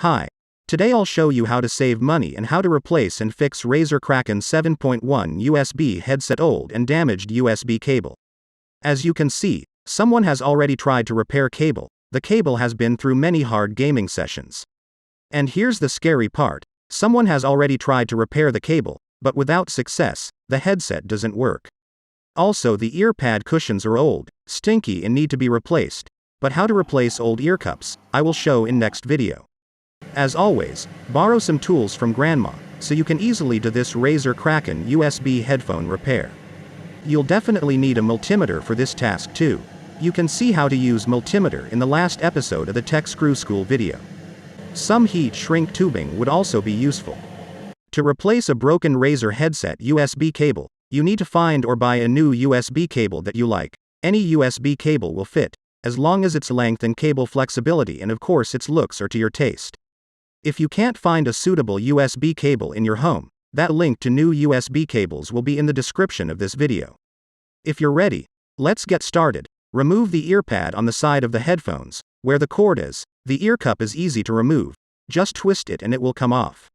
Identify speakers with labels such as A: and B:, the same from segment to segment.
A: Hi. Today I'll show you how to save money and how to replace and fix Razer Kraken 7.1 USB headset old and damaged USB cable. As you can see, someone has already tried to repair cable. The cable has been through many hard gaming sessions. And here's the scary part. Someone has already tried to repair the cable, but without success, the headset doesn't work. Also, the ear pad cushions are old, stinky and need to be replaced. But how to replace old ear cups, I will show in next video. As always, borrow some tools from grandma, so you can easily do this Razer Kraken USB headphone repair. You'll definitely need a multimeter for this task too. You can see how to use multimeter in the last episode of the Tech Screw School video. Some heat shrink tubing would also be useful. To replace a broken Razer headset USB cable, you need to find or buy a new USB cable that you like. Any USB cable will fit, as long as its length and cable flexibility and of course its looks are to your taste. If you can't find a suitable USB cable in your home, that link to new USB cables will be in the description of this video. If you're ready, let's get started. Remove the ear pad on the side of the headphones, where the cord is. The ear cup is easy to remove, just twist it and it will come off.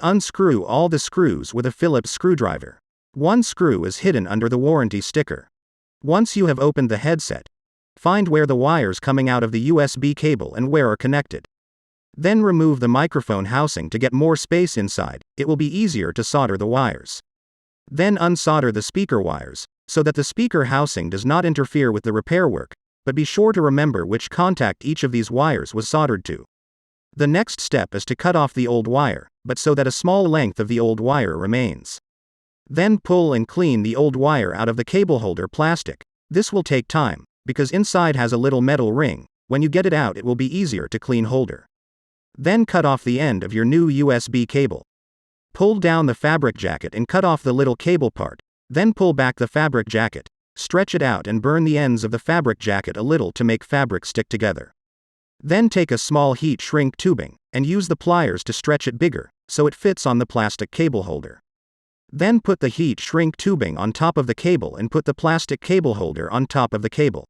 A: Unscrew all the screws with a Phillips screwdriver. One screw is hidden under the warranty sticker. Once you have opened the headset, find where the wires coming out of the USB cable and where are connected. Then remove the microphone housing to get more space inside. It will be easier to solder the wires. Then unsolder the speaker wires, so that the speaker housing does not interfere with the repair work, but be sure to remember which contact each of these wires was soldered to. The next step is to cut off the old wire, but so that a small length of the old wire remains. Then pull and clean the old wire out of the cable holder plastic. This will take time, because inside has a little metal ring. When you get it out, it will be easier to clean holder. Then cut off the end of your new USB cable. Pull down the fabric jacket and cut off the little cable part. Then pull back the fabric jacket, stretch it out and burn the ends of the fabric jacket a little to make fabric stick together. Then take a small heat shrink tubing, and use the pliers to stretch it bigger, so it fits on the plastic cable holder. Then put the heat shrink tubing on top of the cable and put the plastic cable holder on top of the cable.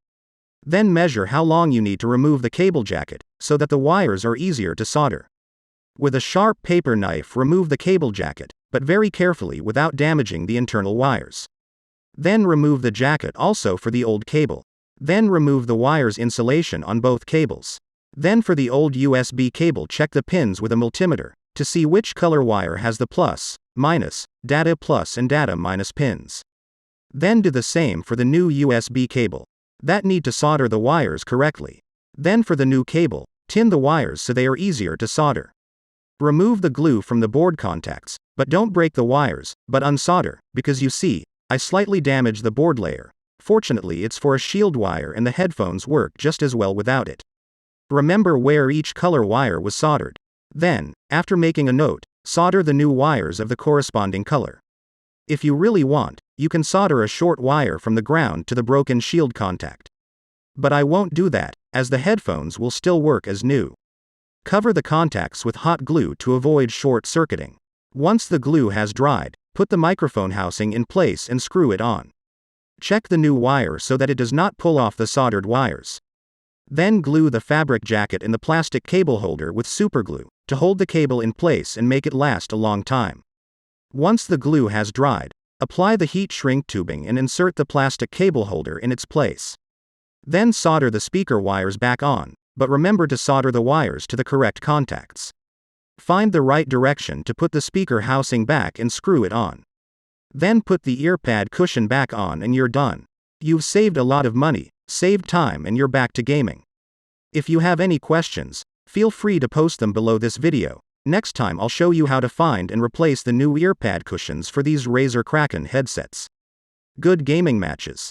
A: Then measure how long you need to remove the cable jacket, so that the wires are easier to solder. With a sharp paper knife remove the cable jacket, but very carefully without damaging the internal wires. Then remove the jacket also for the old cable. Then remove the wire's insulation on both cables. Then for the old USB cable, check the pins with a multimeter, to see which color wire has the plus, minus, data plus and data minus pins. Then do the same for the new USB cable. That need to solder the wires correctly. Then for the new cable, tin the wires so they are easier to solder. Remove the glue from the board contacts, but don't break the wires, but unsolder, because you see, I slightly damaged the board layer. Fortunately it's for a shield wire and the headphones work just as well without it. Remember where each color wire was soldered. Then, after making a note, solder the new wires of the corresponding color. If you really want, you can solder a short wire from the ground to the broken shield contact. But I won't do that, as the headphones will still work as new. Cover the contacts with hot glue to avoid short circuiting. Once the glue has dried, put the microphone housing in place and screw it on. Check the new wire so that it does not pull off the soldered wires. Then glue the fabric jacket in the plastic cable holder with superglue, to hold the cable in place and make it last a long time. Once the glue has dried, apply the heat shrink tubing and insert the plastic cable holder in its place. Then solder the speaker wires back on, but remember to solder the wires to the correct contacts. Find the right direction to put the speaker housing back and screw it on. Then put the ear pad cushion back on and you're done. You've saved a lot of money, saved time and you're back to gaming. If you have any questions, feel free to post them below this video. Next time I'll show you how to find and replace the new ear pad cushions for these Razer Kraken headsets. Good gaming matches.